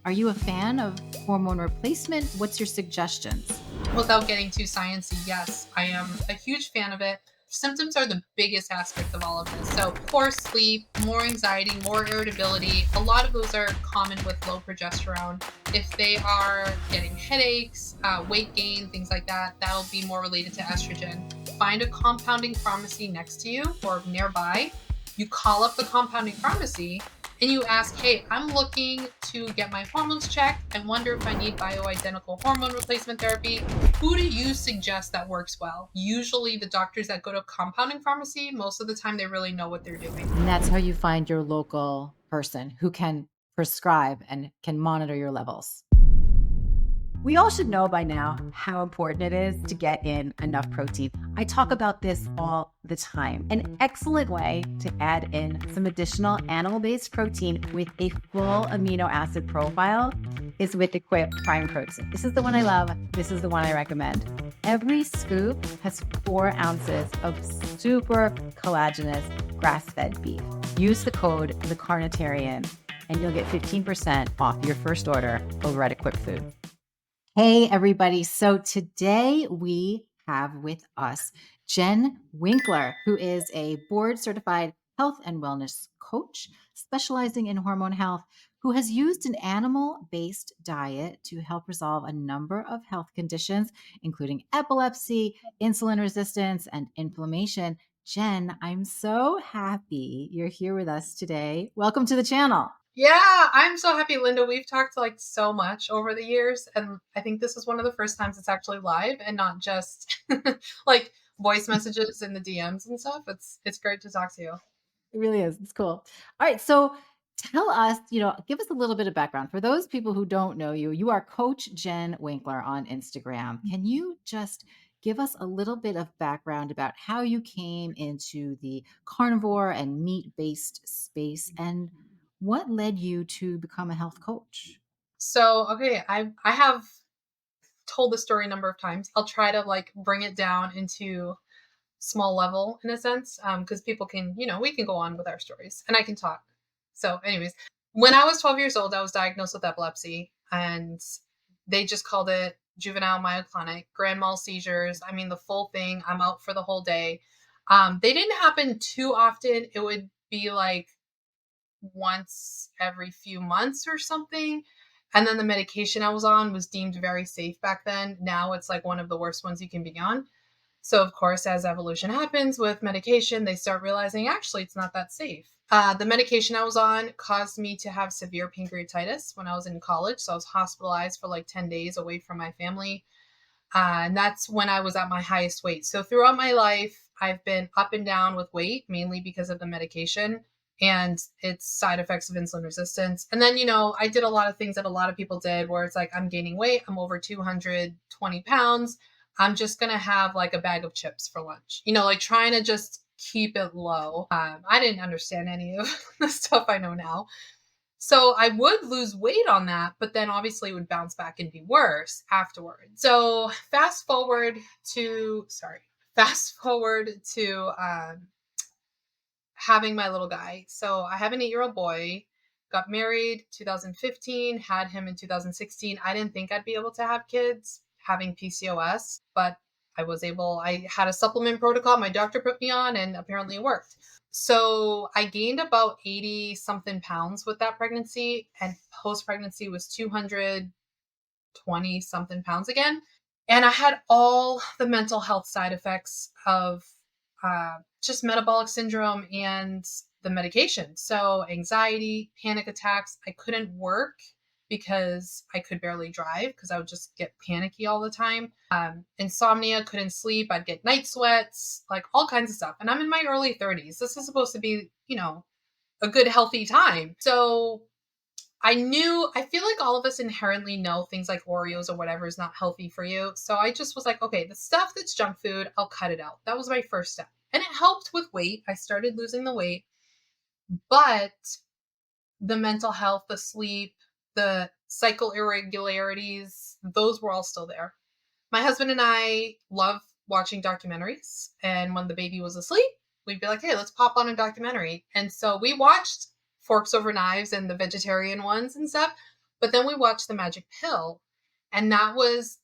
Are you a fan of hormone replacement? What's your suggestions? Without getting too sciencey, yes, I am a huge fan of it. Symptoms are the biggest aspect of all of this. So poor sleep, more anxiety, more irritability. A lot of those are common with low progesterone. If they are getting headaches, weight gain, things like that, that'll be more related to estrogen. Find a compounding pharmacy next to you or nearby. You call up the compounding pharmacy and you ask, hey, I'm looking to get my hormones checked and wonder if I need bioidentical hormone replacement therapy. Who do you suggest that works well? Usually the doctors that go to compounding pharmacy, most of the time they really know what they're doing. And that's how you find your local person who can prescribe and can monitor your levels. We all should know by now how important it is to get in enough protein. I talk about this all the time. An excellent way to add in some additional animal-based protein with a full amino acid profile is with Equip Prime Protein. This is the one I love. This is the one I recommend. Every scoop has 4 ounces of super collagenous grass-fed beef. Use the code TheCarnitarian and you'll get 15% off your first order over at Equip Food. Hey, everybody. So today we have with us Jen Winkler, who is a board certified health and wellness coach specializing in hormone health, who has used an animal-based diet to help resolve a number of health conditions, including epilepsy, insulin resistance, and inflammation. Jen, I'm so happy you're here with us today. Welcome to the channel. Yeah, I'm so happy, Linda. We've talked like so much over the years, and I think this is one of the first times it's actually live and not just like voice messages in the DMs and stuff. It's great to talk to you. It really is. It's cool. All right. So tell us, give us a little bit of background. For those people who don't know you, you are Coach Jen Winkler on Instagram. Can you just give us a little bit of background about how you came into the carnivore and meat-based space and what led you to become a health coach? So, okay, I have told the story a number of times. I'll try to like bring it down into small level in a sense, because people can, we can go on with our stories and I can talk. So, anyways, when I was 12 years old, I was diagnosed with epilepsy, and they just called it juvenile myoclonic, grand mal seizures. I mean, the full thing. I'm out for the whole day. They didn't happen too often. It would be like once every few months or something. And then the medication I was on was deemed very safe back then. Now it's like one of the worst ones you can be on. So, of course, as evolution happens with medication, they start realizing actually it's not that safe. The medication I was on caused me to have severe pancreatitis when I was in college. So I was hospitalized for like 10 days away from my family. And that's when I was at my highest weight. So throughout my life, I've been up and down with weight, mainly because of the medication and its side effects of insulin resistance. And then, I did a lot of things that a lot of people did where it's like, I'm gaining weight. I'm over 220 pounds. I'm just going to have like a bag of chips for lunch, like trying to just keep it low. I didn't understand any of the stuff I know now. So I would lose weight on that, but then obviously it would bounce back and be worse afterwards. So fast forward to having my little guy. So I have an 8-year-old boy, got married 2015, had him in 2016. I didn't think I'd be able to have kids having PCOS, but I had a supplement protocol my doctor put me on, and apparently it worked. So I gained about 80 something pounds with that pregnancy, and post pregnancy was 220 something pounds again. And I had all the mental health side effects of just metabolic syndrome and the medication. So anxiety, panic attacks. I couldn't work because I could barely drive because I would just get panicky all the time. Insomnia, couldn't sleep. I'd get night sweats, like all kinds of stuff. And I'm in my early 30s. This is supposed to be, a good, healthy time. So I feel like all of us inherently know things like Oreos or whatever is not healthy for you. So I just was like, okay, the stuff that's junk food, I'll cut it out. That was my first step. And it helped with weight. I started losing the weight, but the mental health, the sleep, the cycle irregularities, those were all still there. My husband and I love watching documentaries. And when the baby was asleep, we'd be like, hey, let's pop on a documentary. And so we watched Forks Over Knives and the vegetarian ones and stuff. But then we watched The Magic Pill, and that was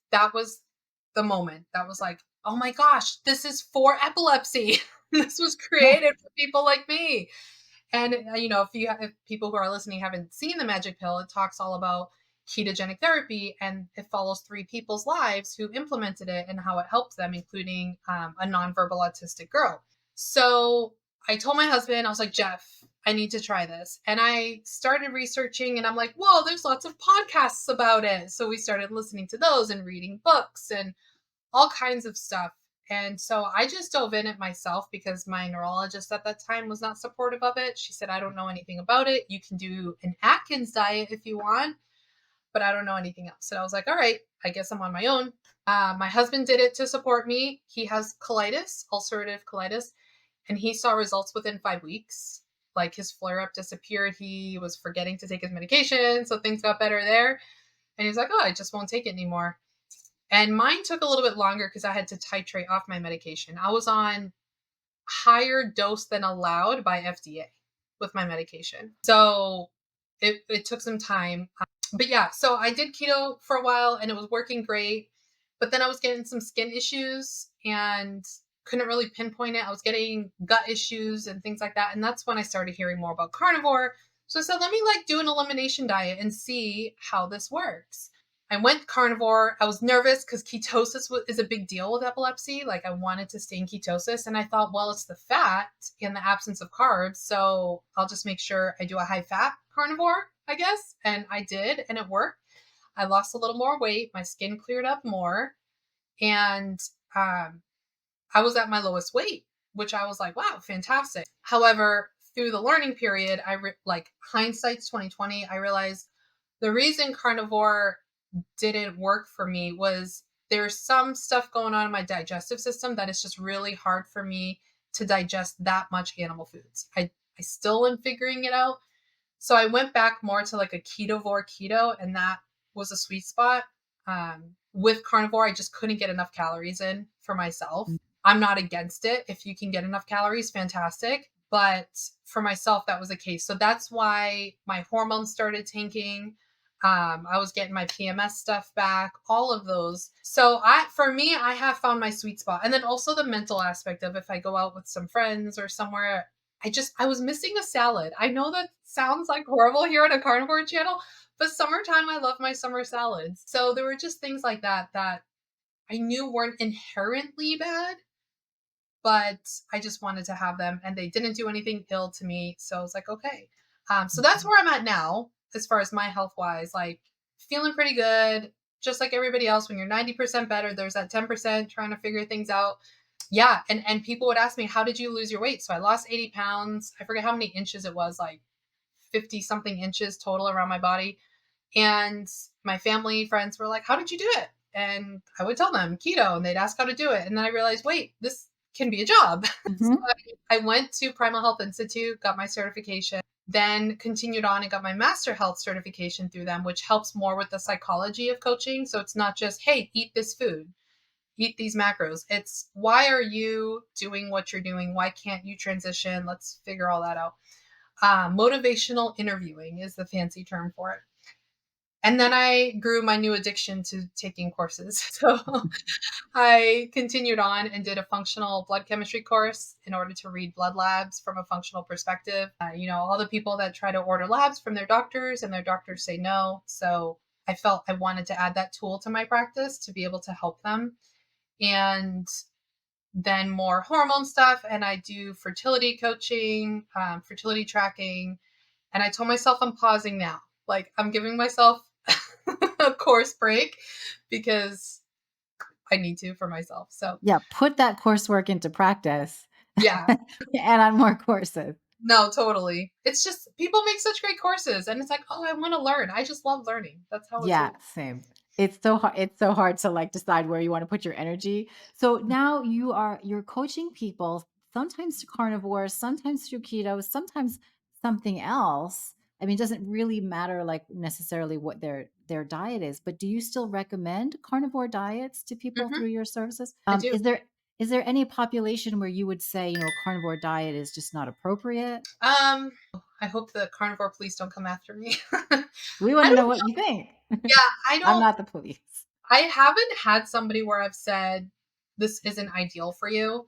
the moment. That was like, "Oh my gosh, this is for epilepsy." This was created for people like me. And if people who are listening haven't seen The Magic Pill, it talks all about ketogenic therapy, and it follows three people's lives who implemented it and how it helped them, including a nonverbal autistic girl. So I told my husband, I was like, Jeff, I need to try this. And I started researching, and I'm like, whoa, there's lots of podcasts about it. So we started listening to those and reading books and all kinds of stuff. And so I just dove in it myself because my neurologist at that time was not supportive of it. She said, I don't know anything about it. You can do an Atkins diet if you want, but I don't know anything else. And I was like, all right, I guess I'm on my own. My husband did it to support me. He has colitis, ulcerative colitis, and he saw results within 5 weeks. Like his flare up disappeared. He was forgetting to take his medication. So things got better there. And he's like, oh, I just won't take it anymore. And mine took a little bit longer because I had to titrate off my medication. I was on higher dose than allowed by FDA with my medication. So it took some time. But yeah, so I did keto for a while and it was working great. But then I was getting some skin issues and couldn't really pinpoint it. I was getting gut issues and things like that. And that's when I started hearing more about carnivore. So I said, let me do an elimination diet and see how this works. I went carnivore. I was nervous because ketosis is a big deal with epilepsy. I wanted to stay in ketosis. And I thought, well, it's the fat in the absence of carbs. So I'll just make sure I do a high fat carnivore, I guess. And I did, and it worked. I lost a little more weight. My skin cleared up more. And I was at my lowest weight, which I was like, wow, fantastic. However, through the learning period, hindsight's 2020, I realized the reason carnivore didn't work for me was there's some stuff going on in my digestive system that is just really hard for me to digest that much animal foods. I still am figuring it out. So I went back more to a ketovore keto, and that was a sweet spot. With carnivore, I just couldn't get enough calories in for myself. I'm not against it. If you can get enough calories, fantastic. But for myself, that was the case. So that's why my hormones started tanking. I was getting my PMS stuff back, all of those. So for me, I have found my sweet spot. And then also the mental aspect of if I go out with some friends or somewhere, I was missing a salad. I know that sounds horrible here on a carnivore channel, but summertime, I love my summer salads. So there were just things like that I knew weren't inherently bad, but I just wanted to have them and they didn't do anything ill to me. So I was like, okay. So that's where I'm at now, as far as my health wise, feeling pretty good. Just like everybody else, when you're 90% better, there's that 10% trying to figure things out. Yeah. And people would ask me, how did you lose your weight? So I lost 80 pounds. I forget how many inches it was, 50 something inches total around my body. And my family, friends were like, how did you do it? And I would tell them keto, and they'd ask how to do it. And then I realized, wait, this can be a job. Mm-hmm. So I went to Primal Health Institute, got my certification, then continued on and got my Master Health certification through them, which helps more with the psychology of coaching. So it's not just, hey, eat this food, eat these macros. It's why are you doing what you're doing? Why can't you transition? Let's figure all that out. Motivational interviewing is the fancy term for it. And then I grew my new addiction to taking courses. So I continued on and did a functional blood chemistry course in order to read blood labs from a functional perspective. All the people that try to order labs from their doctors and their doctors say no. So I felt I wanted to add that tool to my practice to be able to help them. And then more hormone stuff. And I do fertility coaching, fertility tracking. And I told myself I'm pausing now. I'm giving myself a course break because I need to for myself. So Yeah, put that coursework into practice. yeah, And on more courses. no, totally. It's just people make such great courses and it's oh, I want to learn. I just love learning. That's how it Yeah, is. same. It's so hard. It's so hard to decide where you want to put your energy. So now you're coaching people, sometimes to carnivore, sometimes to keto, sometimes something else. I mean, it doesn't really matter necessarily what their diet is, but do you still recommend carnivore diets to people Hmm. through your services? I do. Is there Is there any population where you would say, a carnivore diet is just not appropriate? I hope the carnivore police don't come after me. We I want to know don't what know. you think. Yeah, I'm not the police. I haven't had somebody where I've said this isn't ideal for you.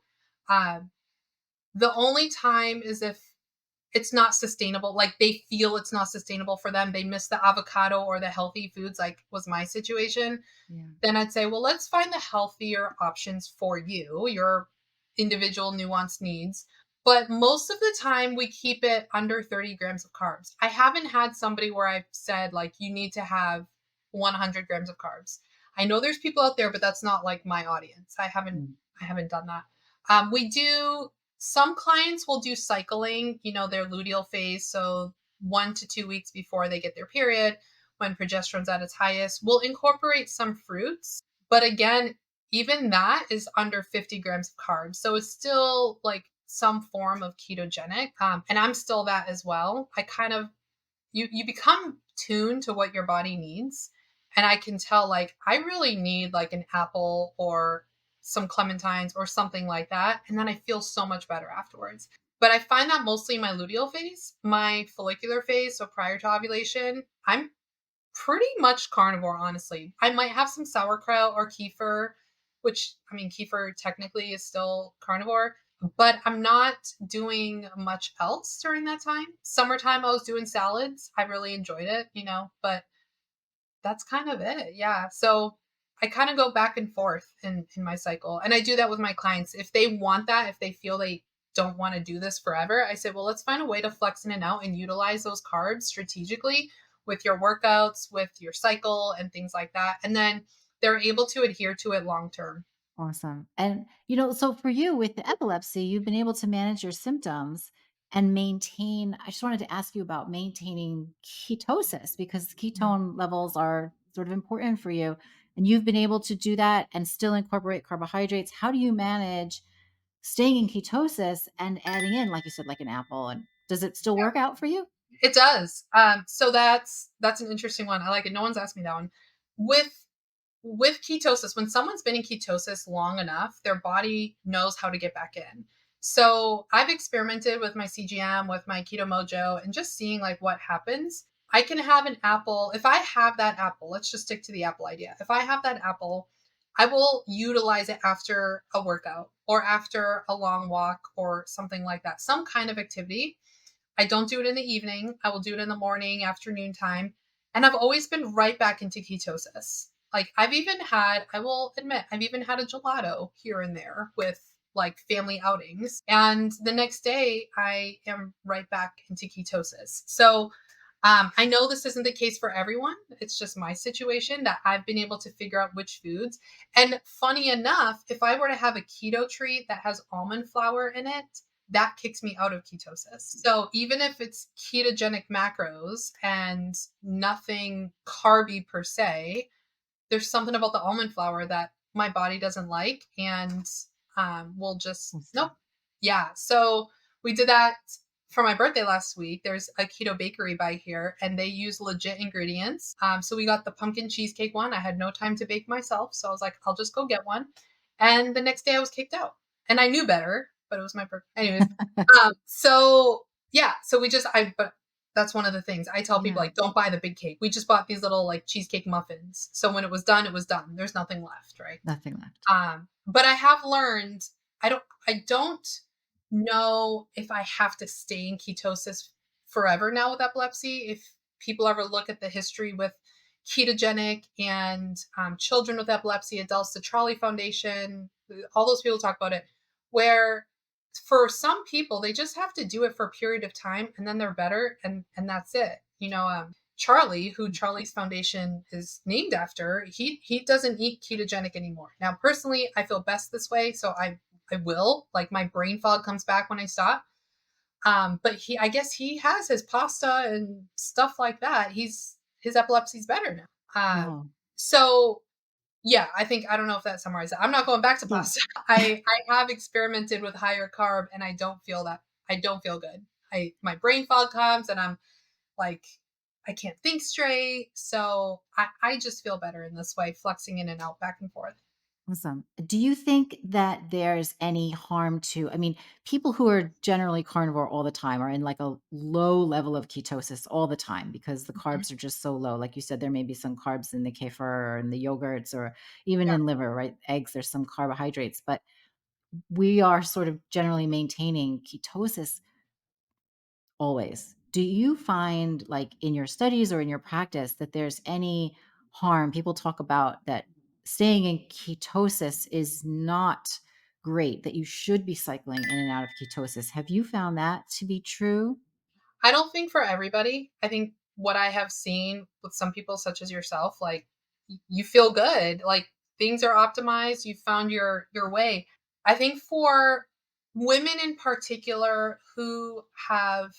Um, the only time is if it's not sustainable, like they feel it's not sustainable for them. They miss the avocado or the healthy foods, like was my situation. Yeah. Then I'd say, well, let's find the healthier options for you, your individual nuanced needs. But most of the time, we keep it under 30 grams of carbs. I haven't had somebody where I've said, like, you need to have 100 grams of carbs. I know there's people out there, but that's not like my audience. Mm. I haven't done that. We do, some clients will do cycling, their luteal phase. So 1 to 2 weeks before they get their period, when progesterone's at its highest. We'll incorporate some fruits, but again, even that is under 50 grams of carbs. So it's still like some form of ketogenic. And I'm still that as well. I kind of, you become tuned to what your body needs. And I can tell, like, I really need like an apple or some clementines or something like that. And then I feel so much better afterwards. But I find that mostly in my luteal phase, my follicular phase. So prior to ovulation, I'm pretty much carnivore, honestly. I might have some sauerkraut or kefir, which, I mean, kefir technically is still carnivore, but I'm not doing much else during that time. Summertime, I was doing salads. I really enjoyed it, but that's kind of it. Yeah. So I kind of go back and forth in my cycle. And I do that with my clients. If they want that, if they feel they don't want to do this forever, I say, well, let's find a way to flex in and out and utilize those carbs strategically with your workouts, with your cycle and things like that. And then they're able to adhere to it long term. Awesome. And, so for you with the epilepsy, you've been able to manage your symptoms and maintain. I just wanted to ask you about maintaining ketosis because ketone levels are sort of important for you. And you've been able to do that and still incorporate carbohydrates. How do you manage staying in ketosis and adding in, like you said, like an apple? And does it still work out for you? It does. So that's an interesting one. I like it. No one's asked me that one. With ketosis, when someone's been in ketosis long enough, their body knows how to get back in. So I've experimented with my CGM, with my Keto Mojo, and just seeing like what happens. I can have an apple. If I have that apple, let's just stick to the apple idea. If I have that apple, I will utilize it after a workout or after a long walk or something like that, some kind of activity. I don't do it in the evening. I will do it in the morning, afternoon time. And I've always been right back into ketosis. Like I will admit, I've even had a gelato here and there with like family outings. And the next day I am right back into ketosis. So I know this isn't the case for everyone. It's just my situation that I've been able to figure out which foods. And funny enough, if I were to have a keto treat that has almond flour in it, that kicks me out of ketosis. So even if it's ketogenic macros and nothing carby per se, there's something about the almond flour that my body doesn't like and will just nope. Yeah. So we did that for my birthday last week. There's a keto bakery by here and they use legit ingredients. So we got the pumpkin cheesecake one. I had no time to bake myself. So I was like, I'll just go get one. And the next day I was kicked out and I knew better, but it was my birthday. Anyways. So yeah, so but that's one of the things I tell people, Yeah, like, don't buy the big cake. We just bought these little like cheesecake muffins. So when it was done, it was done. There's nothing left, right? nothing left. But I have learned I don't know if I have to stay in ketosis forever now with epilepsy. If people ever look at the history with ketogenic and children with epilepsy, adults, the Charlie Foundation, all those people talk about it, where for some people they just have to do it for a period of time and then they're better and that's it. Charlie, who Charlie's Foundation is named after, he doesn't eat ketogenic anymore. Now, personally, I feel best this way, so I will. Like my brain fog comes back when I stop. But I guess he has his pasta and stuff like that. His epilepsy's better now. Wow. So yeah, I don't know if that summarizes it. I'm not going back to Yeah. pasta. I have experimented with higher carb and I don't feel good. My brain fog comes and I'm like, I can't think straight. So I just feel better in this way, flexing in and out, back and forth. Awesome. Do you think that there's any harm to, I mean, people who are generally carnivore all the time are in like a low level of ketosis all the time because the Mhm. carbs are just so low. Like you said, there may be some carbs in the kefir or in the yogurts or even Yeah. in liver, right? Eggs, there's some carbohydrates, but we are sort of generally maintaining ketosis always. Do you find, like, in your studies or in your practice that there's any harm? People talk about that staying in ketosis is not great, that you should be cycling in and out of ketosis. Have you found that to be true? I don't think for everybody. I think what I have seen with some people, such as yourself, like you feel good, like things are optimized. You found your way. I think for women in particular who have,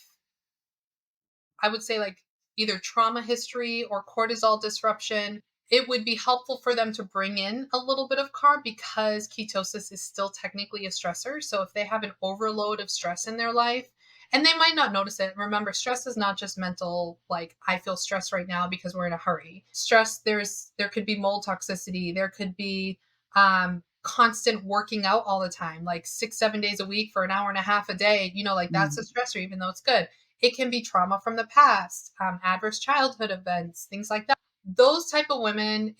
I would say, like either trauma history or cortisol disruption, it would be helpful for them to bring in a little bit of carb because ketosis is still technically a stressor. So if they have an overload of stress in their life, and they might not notice it. Remember, stress is not just mental, like I feel stressed right now because we're in a hurry. Stress, there could be mold toxicity, there could be constant working out all the time, like 6, 7 days a week for an hour and a half a day, like that's a Mm, stressor, even though it's good. It can be trauma from the past, adverse childhood events, things like that. Those type of women,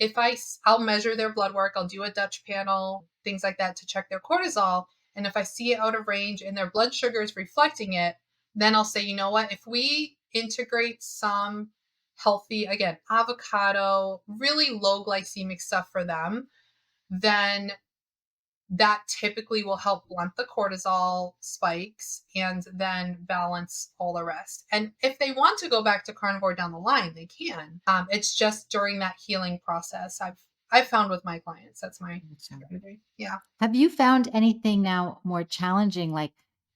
I'll measure their blood work, I'll do a Dutch panel, things like that to check their cortisol. And if I see it out of range and their blood sugar is reflecting it, then I'll say, you know what, if we integrate some healthy, again, avocado, really low glycemic stuff for them, then that typically will help blunt the cortisol spikes and then balance all the rest. And if they want to go back to carnivore down the line, they can. It's just during that healing process. I've found with my clients that's my gotcha. strategy. Yeah, Have you found anything now more challenging, like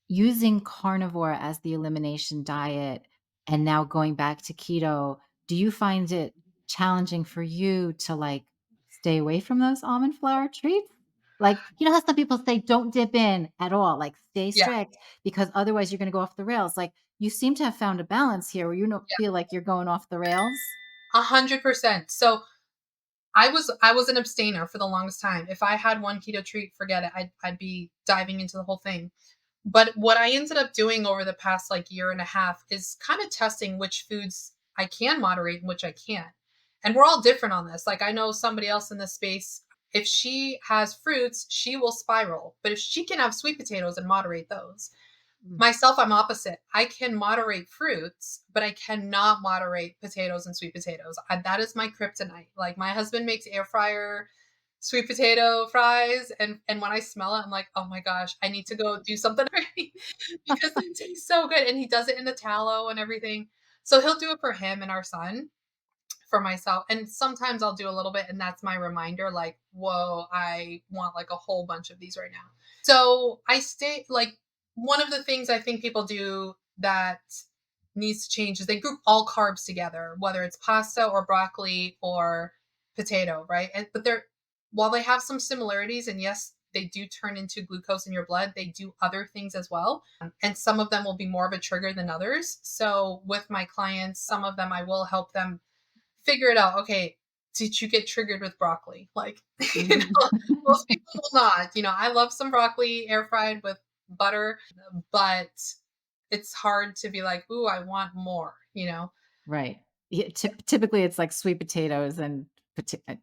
using carnivore as the elimination diet and now going back to keto? Do you find it challenging for you to like stay away from those almond flour treats? Like, you know how some people say don't dip in at all, like stay yeah, strict because otherwise you're going to go off the rails. Like, you seem to have found a balance here where you don't yeah, feel like you're going off the rails. 100%. So I was an abstainer for the longest time. If I had one keto treat, forget it. I'd be diving into the whole thing. But what I ended up doing over the past like year and a half is kind of testing which foods I can moderate and which I can't. And we're all different on this. Like I know somebody else in this space, if she has fruits, she will spiral. But if she can have sweet potatoes and moderate those. Mm. Myself, I'm opposite. I can moderate fruits, but I cannot moderate potatoes and sweet potatoes. That is my kryptonite. Like my husband makes air fryer sweet potato fries, and when I smell it, I'm like, "Oh my gosh, I need to go do something already," because it tastes so good, and he does it in the tallow and everything. So he'll do it for him and our son, for myself, and sometimes I'll do a little bit, and that's my reminder, like, "Whoa, I want, like, a whole bunch of these right now." So I stay like, one of the things I think people do that needs to change is they group all carbs together, whether it's pasta or broccoli or potato, right? But they're while they have some similarities, and yes, they do turn into glucose in your blood, they do other things as well. And some of them will be more of a trigger than others. So with my clients, some of them I will help them figure it out. Okay, did you get triggered with broccoli? Like, Mhm. most people will not. I love some broccoli air fried with butter, but it's hard to be like, ooh, I want more. Right. Yeah, typically, it's like sweet potatoes and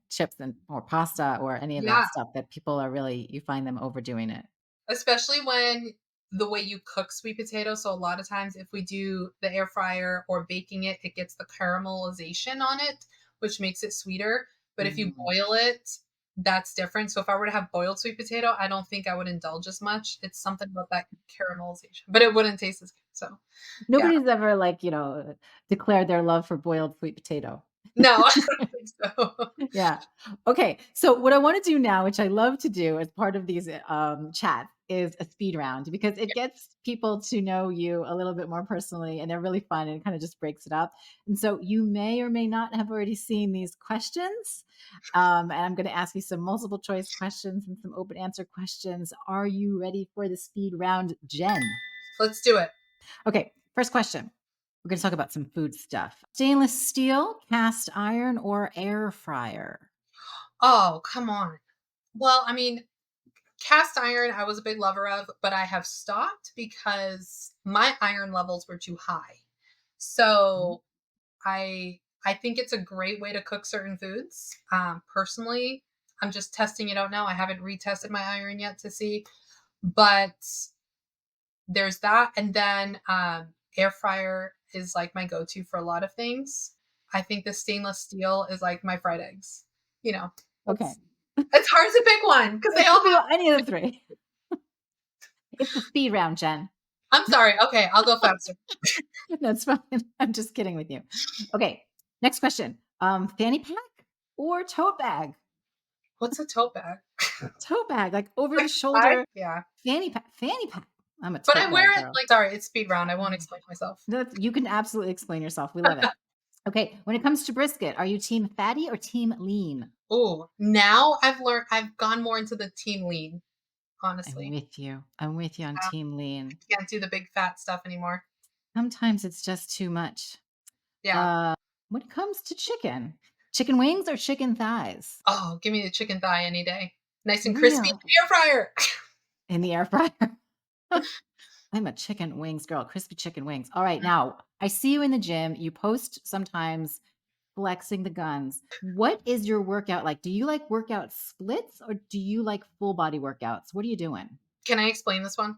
chips and or pasta or any of that Yeah, stuff that people are really, you find them overdoing it. especially when the way you cook sweet potatoes. So a lot of times if we do the air fryer or baking it, it gets the caramelization on it, which makes it sweeter. But if you Mhm. boil it, that's different. So if I were to have boiled sweet potato, I don't think I would indulge as much. It's something about that caramelization, but it wouldn't taste as good. So yeah. Nobody's ever, like, declared their love for boiled sweet potato. No, I don't think so. Yeah. Okay. So what I want to do now, which I love to do as part of these chats, is a speed round because it gets people to know you a little bit more personally, and they're really fun and it kind of just breaks it up. And so you may or may not have already seen these questions. And I'm going to ask you some multiple choice questions and some open answer questions. Are you ready for the speed round, Jen? Let's do it. Okay. First question. We're going to talk about some food stuff. Stainless steel, cast iron, or air fryer? Oh, come on. Well, I mean, cast iron, I was a big lover of, but I have stopped because my iron levels were too high. Mhm. So I think it's a great way to cook certain foods. Personally, I'm just testing it out now. I haven't retested my iron yet to see, but there's that. And then air fryer is like my go-to for a lot of things. I think the stainless steel is like my fried eggs. You know, Okay. it's hard to pick one because they It all could be have. any of the three. It's the speed round, Jen. I'm sorry. Okay, I'll go faster. That's fine. I'm just kidding with you. Okay. Next question. Fanny pack or tote bag? What's a tote bag? Tote bag, like over Like the bag? shoulder Yeah. fanny pack. Fanny pack. I'm a But I tote wear bag it girl. like sorry, it's speed round. I won't Mm. explain myself. You can absolutely explain yourself. We love it. Okay. When it comes to brisket, are you team fatty or team lean? Oh, now I've gone more into the team lean, I'm honestly. with you. I'm with you on team lean. Can't do the big fat stuff anymore. Sometimes it's just too much. Yeah. Uh, when it comes to chicken wings or chicken thighs? Oh, give me the chicken thigh any day. Nice and crispy in Real the air fryer. in the air fryer. I'm a chicken wings girl, crispy chicken wings. All right, now I see you in the gym. You post sometimes flexing the guns. What is your workout like? Do you like workout splits or do you like full body workouts? What are you doing? Can I explain this one?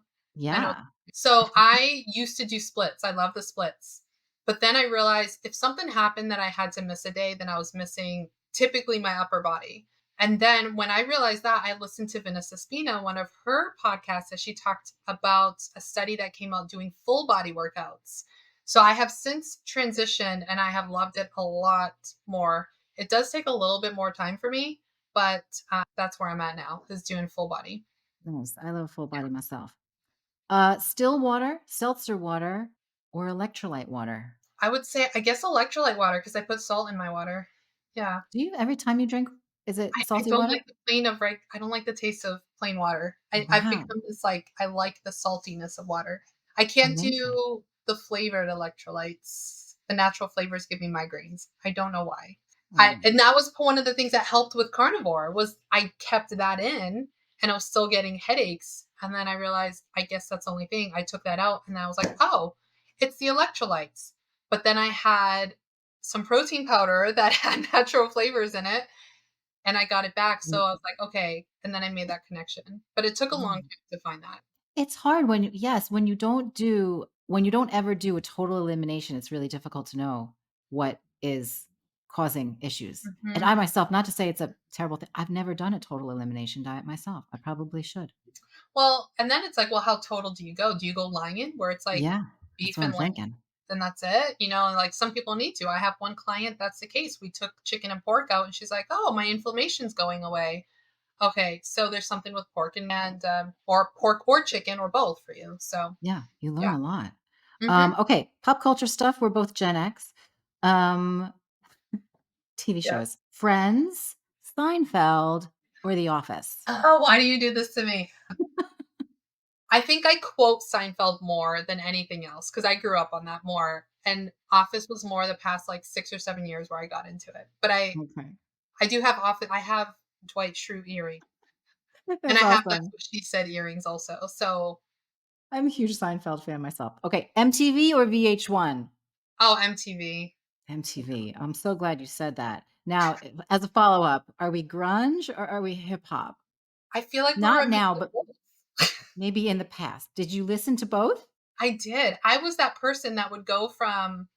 I know. Yeah. So I used to do splits. I love the splits. But then I realized if something happened that I had to miss a day, then I was missing typically my upper body. And then when I realized that, I listened to Vanessa Spina, one of her podcasts, that she talked about a study that came out doing full body workouts. So I have since transitioned and I have loved it a lot more. It does take a little bit more time for me, but that's where I'm at now, is doing full body. Nice. I love full body myself. Still water, seltzer water, or electrolyte water? I would say, I guess electrolyte water because I put salt in my water. Yeah. Do you every time you drink, is it I salty don't water? like the plain of right. I don't like the taste of plain water. I've Wow. become this like I like the saltiness of water. I can't Amazing. do the flavored electrolytes. The natural flavors give me migraines. I don't know why. I Mm. and that was one of the things that helped with carnivore was I kept that in and I was still getting headaches. And then I realized I guess that's the only thing. I took that out and I was like, oh, it's the electrolytes. But then I had some protein powder that had natural flavors in it and I got it back. So Mm, I was like, okay. And then I made that connection. But it took a long mm. time to find that. It's hard when yes, when you don't ever do a total elimination, it's really difficult to know what is causing issues. And Mhm. I myself, not to say it's a terrible thing, I've never done a total elimination diet myself. I probably should. Well, and then it's like, well, how total do you go? Do you go lion where it's like Yeah, that's beef what I'm and lamb? thinking. Then that's it. Like some people need to. I have one client that's the case. We took chicken and pork out, and she's like, "Oh, my inflammation's going away." Okay, so there's something with pork and or pork or chicken or both for you. So Yeah, you learn yeah. a lot. Hmm. Okay, pop culture stuff. We're both Gen X. Um, TV Yeah. shows: Friends, Seinfeld, or The Office. Oh, why do you do this to me? I think I quote Seinfeld more than anything else because I grew up on that more. And Office was more the past like 6 or 7 years where I got into it. But Okay, I do have Office. I have Dwight Schrute earrings, and that's I have That's awesome. What She Said earrings also. So I'm a huge Seinfeld fan myself. Okay, MTV or VH1? oh, MTV. MTV. I'm so glad you said that. Now, as a follow up, are we grunge or are we hip hop? I feel like we're Not a mix now, of but both. maybe in the past. Did you listen to both? I did. I was that person that would go from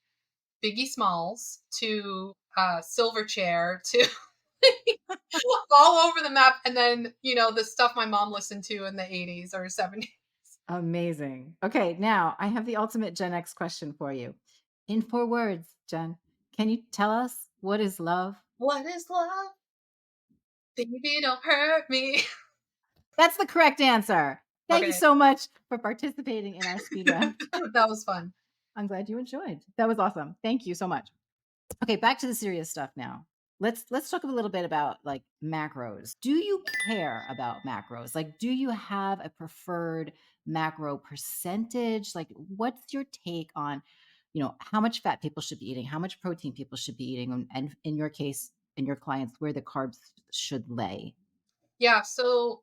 Biggie Smalls to Silverchair to all over the map, and then the stuff my mom listened to in the 80s or 70s. Amazing. Okay, now I have the ultimate Gen X question for you. In 4 words, Jen, can you tell us what is love? What is love? Baby, don't hurt me. That's the correct answer. Thank you Okay. so much for participating in our speed round. That was fun. I'm glad you enjoyed. That was awesome. Thank you so much. Okay, back to the serious stuff now. Let's talk a little bit about like macros. Do you care about macros? Like, do you have a preferred macro percentage? Like, what's your take on, how much fat people should be eating, how much protein people should be eating, and in your case, in your clients, where the carbs should lay? Yeah, so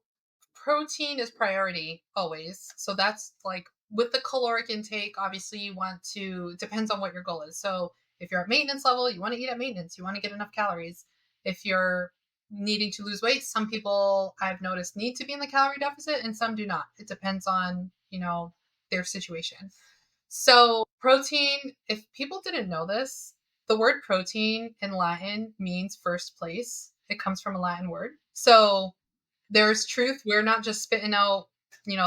protein is priority always. So that's like with the caloric intake, obviously you want to, depends on what your goal is. So if you're at maintenance level, you want to eat at maintenance, you want to get enough calories. If you're needing to lose weight, some people I've noticed need to be in the calorie deficit and some do not. It depends on, their situation. So protein, if people didn't know this, the word protein in Latin means first place. It comes from a Latin word. So there's truth. We're not just spitting out,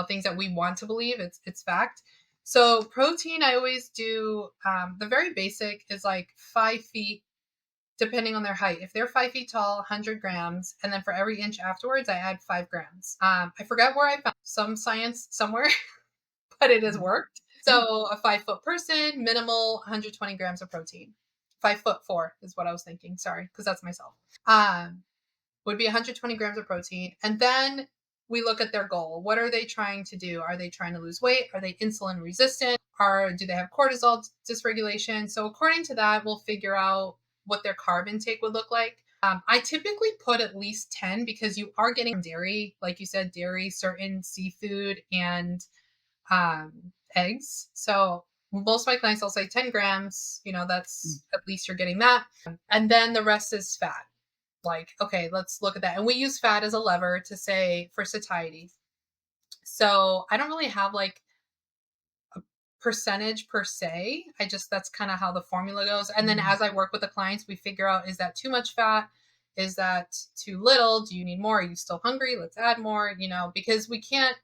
things that we want to believe. It's fact. So protein, I always do. The very basic is like 5 feet, depending on their height. If they're 5 feet tall, 100 grams, and then for every inch afterwards, I add 5 grams. I forgot where I found some science somewhere, but it has Mhm. worked. Yeah. So a 5 foot person, minimal 120 grams of protein. 5'4" is what I was thinking. Sorry, because that's myself. Um, would be 120 grams of protein. And then we look at their goal. What are they trying to do? Are they trying to lose weight? Are they insulin resistant? Or do they have cortisol dysregulation? So according to that, we'll figure out what their carb intake would look like. I typically put at least 10 because you are getting dairy, like you said, dairy, certain seafood, and eggs. So most of my clients, I'll say 10 grams, Mm. that's at least you're getting that. And then the rest is fat. Like, okay, let's look at that. And we use fat as a lever to say for satiety. So I don't really have like percentage per se. That's kind of how the formula goes. And then Mm. as I work with the clients, we figure out, is that too much fat? Is that too little? Do you need more? Are you still hungry? Let's add more, because we can't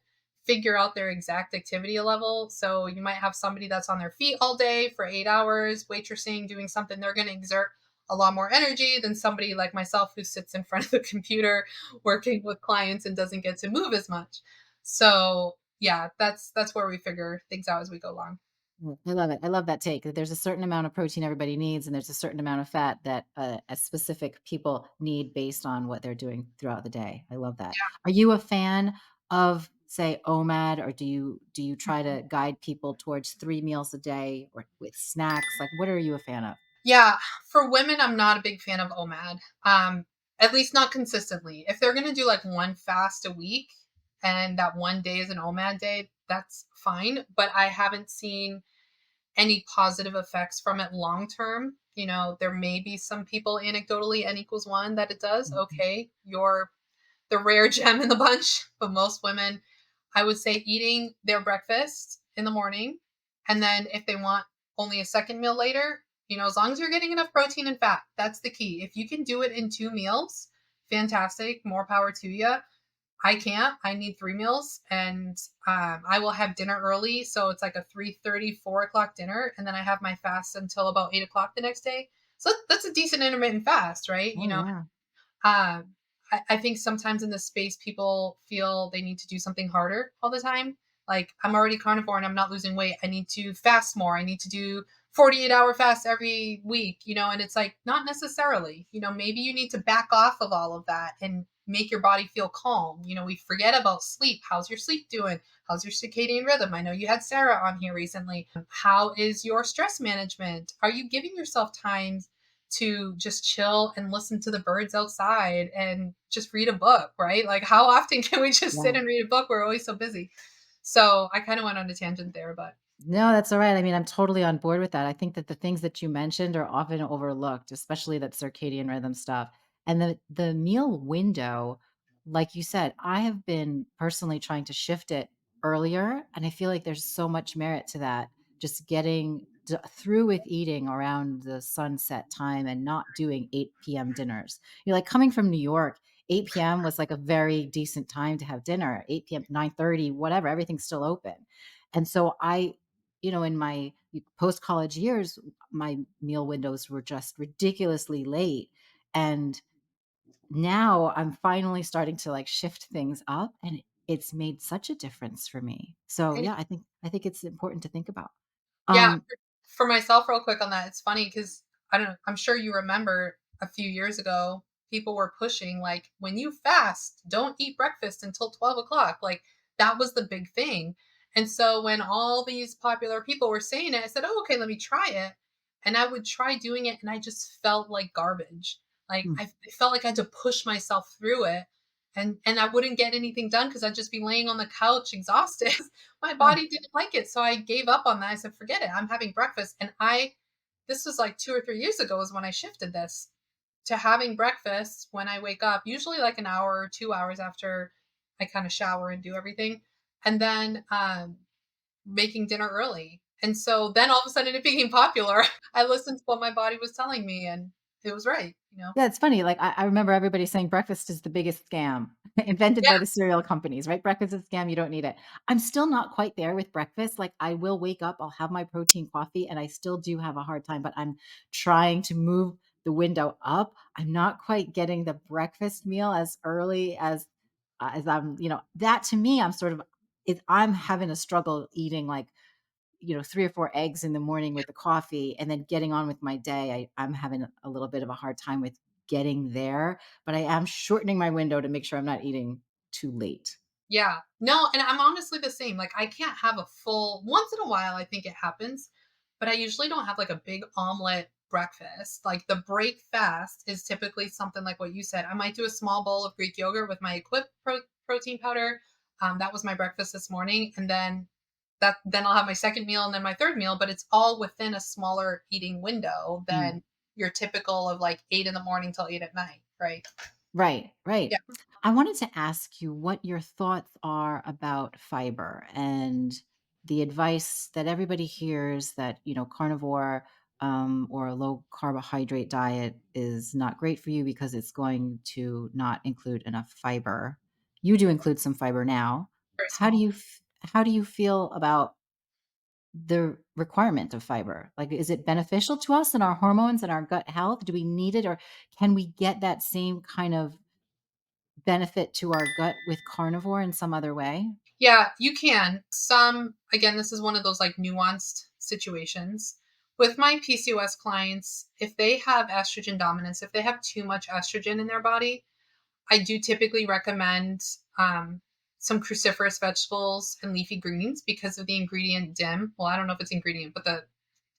figure out their exact activity level. So you might have somebody that's on their feet all day for 8 hours, waitressing, doing something. They're going to exert a lot more energy than somebody like myself who sits in front of the computer working with clients and doesn't get to move as much. So yeah, that's where we figure things out as we go along. I love it. I love that take. That there's a certain amount of protein everybody needs, and there's a certain amount of fat that a specific people need based on what they're doing throughout the day. I love that. Are you a fan of, say, OMAD, or do you try to guide people towards 3 meals a day or with snacks? Like, what are you a fan of? Yeah, for women, I'm not a big fan of OMAD. At least not consistently. If they're gonna do like one fast a week and that one day is an OMAD day, that's fine. But I haven't seen any positive effects from it long term. There may be some people anecdotally N equals one that it does. Mhm. Okay, you're the rare gem in the bunch, but most women, I would say eating their breakfast in the morning. And then if they want only a second meal later, as long as you're getting enough protein and fat, that's the key. If you can do it in 2 meals, fantastic, more power to you. I can't. I need 3 meals, and I will have dinner early. So it's like a 3:30, 4 o'clock dinner. And then I have my fast until about 8 o'clock the next day. So that's a decent intermittent fast, right? Oh yeah. I think sometimes in this space, people feel they need to do something harder all the time. Like, I'm already carnivore and I'm not losing weight. I need to fast more. I need to do 48-hour fast every week, and it's like, not necessarily. Maybe you need to back off of all of that and make your body feel calm. We forget about sleep. How's your sleep doing? How's your circadian rhythm? I know you had Sarah on here recently. How is your stress management? Are you giving yourself time to just chill and listen to the birds outside and just read a book, right? Like, how often can we just sit Yeah. and read a book? We're always so busy. So I kind of went on a tangent there, but No, that's all right. I mean, I'm totally on board with that. I think that the things that you mentioned are often overlooked, especially that circadian rhythm stuff. And the meal window, like you said, I have been personally trying to shift it earlier, and I feel like there's so much merit to that. Just getting through with eating around the sunset time and not doing 8 p.m. dinners. You're like coming from New York. 8 p.m. was like a very decent time to have dinner. 8 p.m., 9:30, whatever, everything's still open. And so in my post college years, my meal windows were just ridiculously late. And now I'm finally starting to like shift things up, and it's made such a difference for me. So and yeah, I think it's important to think about. yeah, Um, for myself, real quick on that, it's funny because I don't know, I'm sure you remember a few years ago, people were pushing like, when you fast, don't eat breakfast until 12 o'clock. Like, that was the big thing. And so when all these popular people were saying it, I said, oh, okay, let me try it. And I would try doing it, and I just felt like garbage. Like, mm, I felt like I had to push myself through it. and I wouldn't get anything done because I'd just be laying on the couch exhausted. My body didn't like it, so I gave up on that. I said, "Forget it. I'm having breakfast." And I this was like 2 or 3 years ago is when I shifted this to having breakfast when I wake up, usually like an hour or 2 hours after I kind of shower and do everything, and then making dinner early. And so then all of a sudden it became popular. I listened to what my body was telling me and it was right, you know? Yeah, it's funny. Like I remember everybody saying breakfast is the biggest scam invented Yeah, by the cereal companies, right? Breakfast is a scam. You don't need it. I'm still not quite there with breakfast. Like I will wake up, I'll have my protein coffee, and I still do have a hard time, but I'm trying to move the window up. I'm not quite getting the breakfast meal as early as I'm, that to me, I'm sort of I'm having a struggle eating like 3 or 4 eggs in the morning with the coffee and then getting on with my day. I'm having a little bit of a hard time with getting there, but I am shortening my window to make sure I'm not eating too late. yeah. No, and I'm honestly the same. Like I can't have a full once in a while I think it happens, but I usually don't have like a big omelet breakfast. Like the break fast is typically something like what you said. I might do a small bowl of Greek yogurt with my Equip protein powder. That was my breakfast this morning, and then I'll have my second meal and then my third meal, but it's all within a smaller eating window Mm. than your typical of like 8 in the morning till 8 at night, right? Right, right. Yeah, I wanted to ask you what your thoughts are about fiber and the advice that everybody hears that, carnivore or a low carbohydrate diet is not great for you because it's going to not include enough fiber. You do include some fiber now. very How do small. you how do you feel about the requirement of fiber? Like, is it beneficial to us and our hormones and our gut health? Do we need it, or can we get that same kind of benefit to our gut with carnivore in some other way? Yeah, you can. Some again, this is one of those like nuanced situations. With my PCOS clients, if they have estrogen dominance, if they have too much estrogen in their body, I do typically recommend some cruciferous vegetables and leafy greens because of the ingredient DIM. Well, I don't know if it's ingredient, but the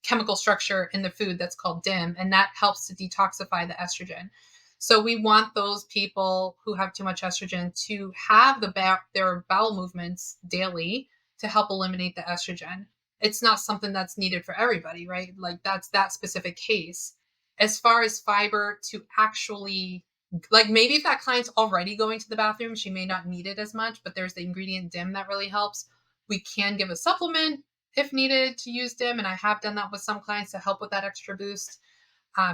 chemical structure in the food that's called DIM, and that helps to detoxify the estrogen. So we want those people who have too much estrogen to have their bowel movements daily to help eliminate the estrogen. It's not something that's needed for everybody, right? Like that's that specific case. As far as fiber to actually like maybe if that client's already going to the bathroom, she may not need it as much, but there's the ingredient DIM that really helps. We can give a supplement if needed to use DIM, and I have done that with some clients to help with that extra boost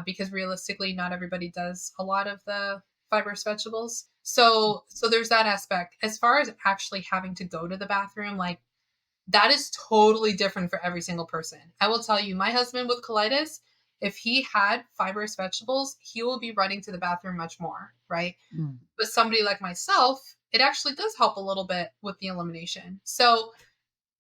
because realistically, not everybody does a lot of the fibrous vegetables. So there's that aspect. As far as actually having to go to the bathroom, like that is totally different for every single person. I will tell you, my husband with colitis, if he had fibrous vegetables, he will be running to the bathroom much more, right? Mm. But somebody like myself, it actually does help a little bit with the elimination. So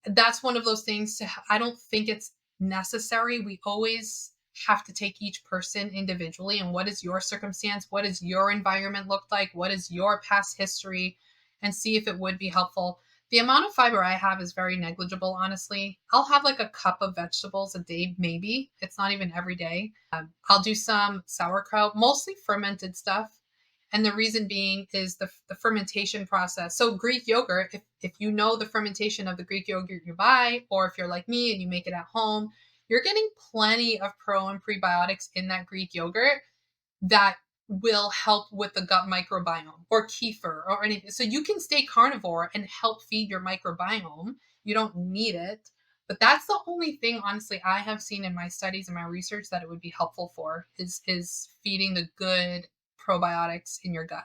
that's one of those things I don't think it's necessary. We always have to take each person individually and what is your circumstance? What does your environment look like? What is your past history? And see if it would be helpful. The amount of fiber I have is very negligible, honestly. I'll have like a cup of vegetables a day, maybe. It's not even every day. I'll do some sauerkraut, mostly fermented stuff. And the reason being is the fermentation process. So Greek yogurt, if you know the fermentation of the Greek yogurt you buy, or if you're like me and you make it at home, you're getting plenty of pro and prebiotics in that Greek yogurt that will help with the gut microbiome or kefir or anything. So you can stay carnivore and help feed your microbiome. You don't need it. But that's the only thing, honestly, I have seen in my studies and my research that it would be helpful for is feeding the good probiotics in your gut.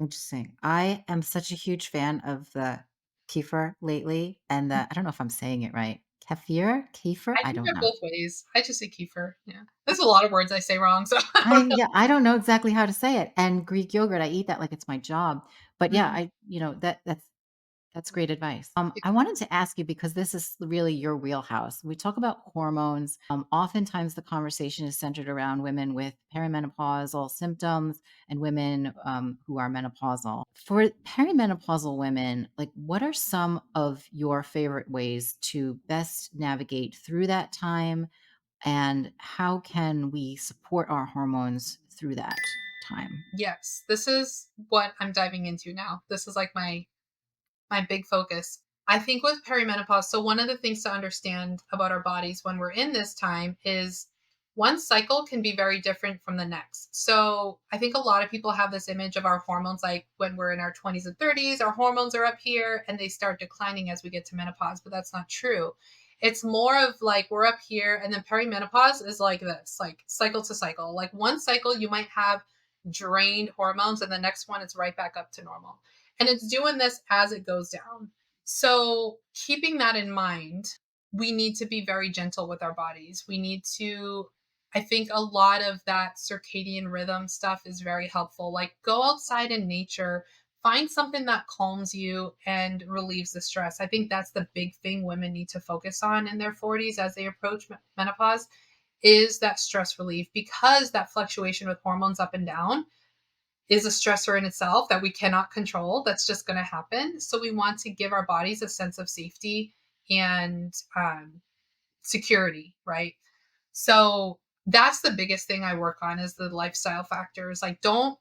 Interesting. I am such a huge fan of the kefir lately, and I don't know if I'm saying it right. Kefir? I I think don't they're know. both ways. I just say kefir. Yeah. There's a lot of words I say wrong, so I don't know. Yeah, I don't know exactly how to say it. And Greek yogurt, I eat that like it's my job. But yeah, Mhm. that's great advice. I wanted to ask you because this is really your wheelhouse. We talk about hormones. Oftentimes, the conversation is centered around women with perimenopausal symptoms and women who are menopausal. For perimenopausal women, like what are some of your favorite ways to best navigate through that time, and how can we support our hormones through that? time? Yes, this is what I'm diving into now. This is like my big focus. I think with perimenopause, so one of the things to understand about our bodies when we're in this time is one cycle can be very different from the next. So I think a lot of people have this image of our hormones like when we're in our 20s and 30s, our hormones are up here and they start declining as we get to menopause, but that's not true. It's more of like we're up here and then perimenopause is like this, like cycle to cycle. Like one cycle you might have drained hormones and the next one it's right back up to normal. And it's doing this as it goes down. So, keeping that in mind, we need to be very gentle with our bodies. We need to, I think a lot of that circadian rhythm stuff is very helpful. Like, go outside in nature, find something that calms you and relieves the stress. I think that's the big thing women need to focus on in their 40s as they approach menopause is that stress relief because that fluctuation with hormones up and down is a stressor in itself that we cannot control. That's just going to happen. So we want to give our bodies a sense of safety and security, right? So that's the biggest thing I work on is the lifestyle factors. Like don't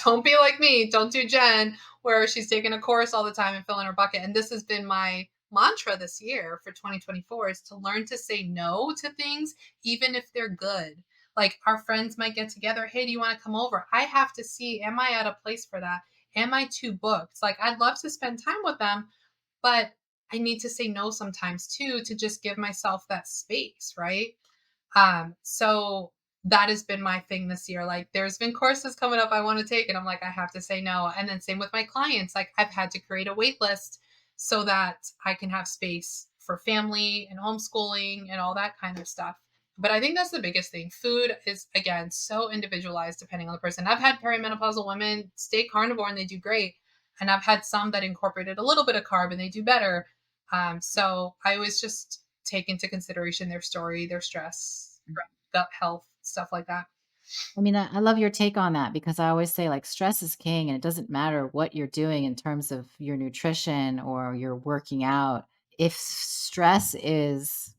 don't be like me. Don't do Jen where she's taking a course all the time and filling her bucket. And this has been my mantra this year for 2024 is to learn to say no to things even if they're good. Like our friends might get together, "Hey, do you want to come over?" I have to see am I at a place for that? Am I too booked? Like I'd love to spend time with them, but I need to say no sometimes too to just give myself that space, right? So that has been my thing this year. Like there's been courses coming up I want to take and I'm like, I have to say no. And then same with my clients. Like I've had to create a wait list so that I can have space for family and homeschooling and all that kind of stuff. But I think that's the biggest thing. Food is again so individualized depending on the person. I've had perimenopausal women stay carnivore and they do great. And I've had some that incorporated a little bit of carb and they do better. So I always just take into consideration their story, their stress, gut health, stuff like that. I mean, I love your take on that because I always say like stress is king and it doesn't matter what you're doing in terms of your nutrition or your working out. If stress is,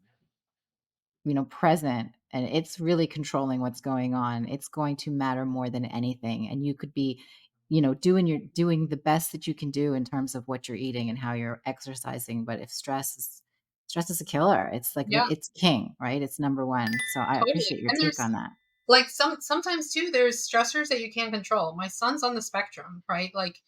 present and it's really controlling what's going on, it's going to matter more than anything. And you could be, doing the best that you can do in terms of what you're eating and how you're exercising. But if stress is a killer. It's like Yeah, it's king, right? It's number one. So I totally. appreciate your And take there's on that. like sometimes too, there's stressors that you can't control. My son's on the spectrum, right? Like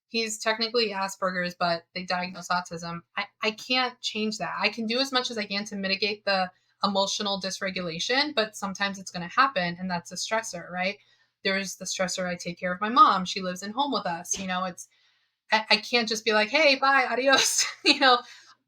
he's technically Asperger's, but they diagnose autism. I can't change that. I can do as much as I can to mitigate the emotional dysregulation, but sometimes it's going to happen. And that's a stressor, right? There's the stressor I take care of my mom. She lives in home with us. I can't just be like, hey, bye, adios,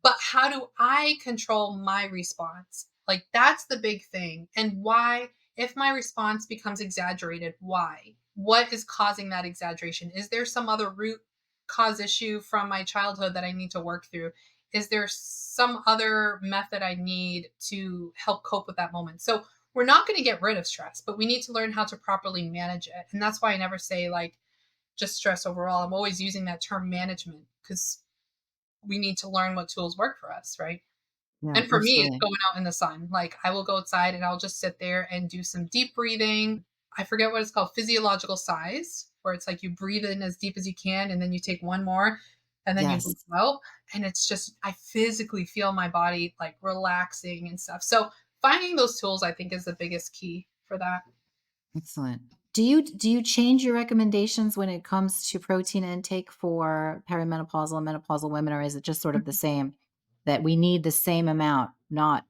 but how do I control my response? Like, that's the big thing. And why, if my response becomes exaggerated, why? What is causing that exaggeration? Is there some other root cause issue from my childhood that I need to work through? Is there some other method I need to help cope with that moment? So, we're not going to get rid of stress, but we need to learn how to properly manage it. And that's why I never say, like, just stress overall. I'm always using that term management because we need to learn what tools work for us, right? Yeah, And for me, it's absolutely. going out in the sun. Like I will go outside and I'll just sit there and do some deep breathing. I forget what it's called, physiological sighs, where it's like you breathe in as deep as you can and then you take one more and then you breathe Yes. out. And it's just, I physically feel my body like relaxing and stuff. So finding those tools, I think, is the biggest key for that. Excellent. Do you change your recommendations when it comes to protein intake for perimenopausal and menopausal women, or is it just sort of the same that we need the same amount, not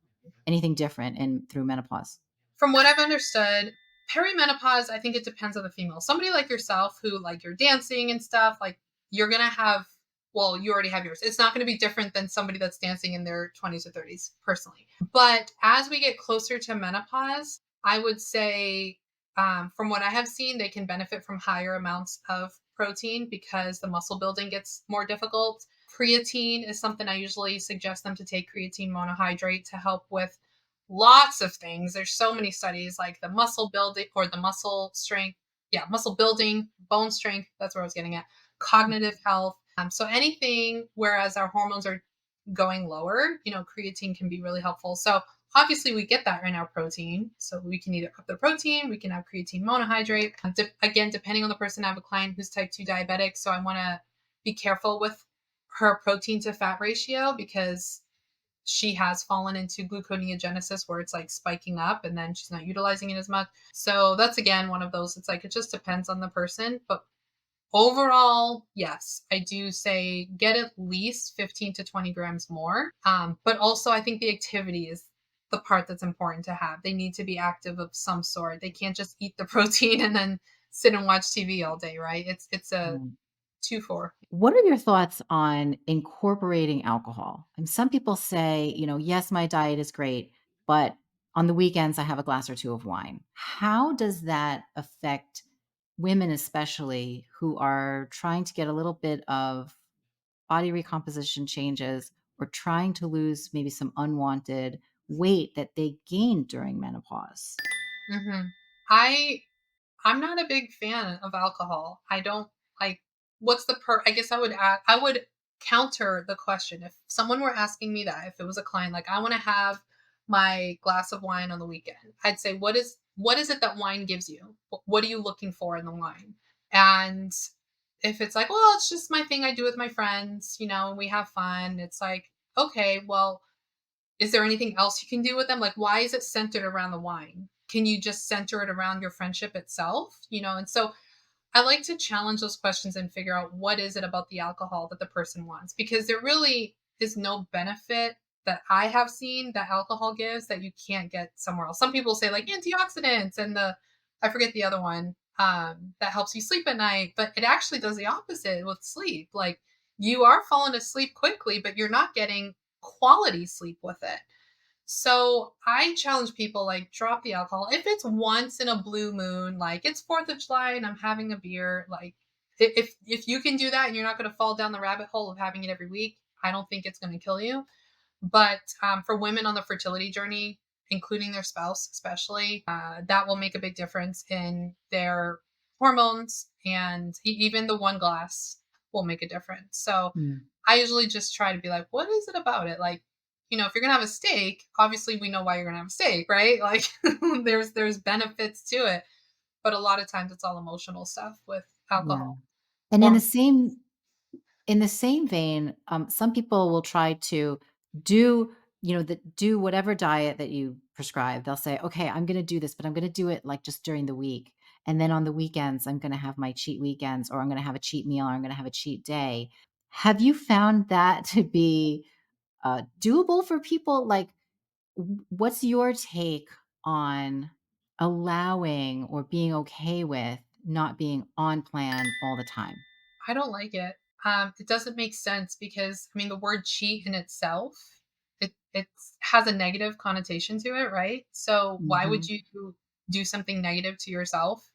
anything different in through menopause? From what I've understood, perimenopause, I think it depends on the female. Somebody like yourself who like you're dancing and stuff, like you're gonna have well, you already have yours. It's not gonna be different than somebody that's dancing in their 20s or 30s, personally. But as we get closer to menopause, I would say from what I have seen, they can benefit from higher amounts of protein because the muscle building gets more difficult. Creatine is something I usually suggest them to take creatine monohydrate to help with lots of things. There's so many studies like the muscle building or the muscle strength. Yeah, muscle building, bone strength. That's where I was getting at. Cognitive health. So anything, whereas our hormones are going lower, creatine can be really helpful. So obviously we get that in our protein. So we can either up the protein, we can have creatine monohydrate. Again, depending on the person, I have a client who's type 2 diabetic. So I want to be careful with her protein to fat ratio because she has fallen into gluconeogenesis where it's like spiking up and then she's not utilizing it as much. So that's again one of those. It's like it just depends on the person. But overall, yes, I do say get at least 15 to 20 grams more. But also, I think the activity is the part that's important to have. They need to be active of some sort. They can't just eat the protein and then sit and watch TV all day, right? It's a Mm. 2-4. What are your thoughts on incorporating alcohol? And some people say, yes, my diet is great, but on the weekends I have a glass or two of wine. How does that affect women, especially who are trying to get a little bit of body recomposition changes or trying to lose maybe some unwanted weight that they gained during menopause? hmm I I'm not a big fan of alcohol. I don't like what's the I guess I would counter the question. If someone were asking me that, if it was a client like I want to have my glass of wine on the weekend, I'd say what is it that wine gives you? What are you looking for in the wine? And if it's like, well, it's just my thing I do with my friends, we have fun. It's like, okay, well, is there anything else you can do with them? Like, why is it centered around the wine? Can you just center it around your friendship itself? And so I like to challenge those questions and figure out what is it about the alcohol that the person wants, because there really is no benefit that I have seen that alcohol gives that you can't get somewhere else. Some people say like antioxidants and I forget the other one, that helps you sleep at night, but it actually does the opposite with sleep. Like you are falling asleep quickly, but you're not getting quality sleep with it. So I challenge people like drop the alcohol. If it's once in a blue moon, like it's 4th of July and I'm having a beer, like if you can do that and you're not going to fall down the rabbit hole of having it every week, I don't think it's going to kill you. But for women on the fertility journey, including their spouse especially, that will make a big difference in their hormones, and even the one glass will make a difference. So Mm. I usually just try to be like, what is it about it? Like, if you're gonna have a steak, obviously we know why you're gonna have a steak, right? Like there's benefits to it. But a lot of times it's all emotional stuff with Yeah. alcohol. And Or in the same vein, some people will try to do, do whatever diet that you prescribe. They'll say, okay, I'm going to do this, but I'm going to do it like just during the week. And then on the weekends, I'm going to have my cheat weekends, or I'm going to have a cheat meal, or I'm going to have a cheat day. Have you found that to be doable for people? Like, what's your take on allowing or being okay with not being on plan all the time? I don't like it. It doesn't make sense because I mean the word cheat in itself, it has a negative connotation to it, right? So why would Mhm. you do something negative to yourself?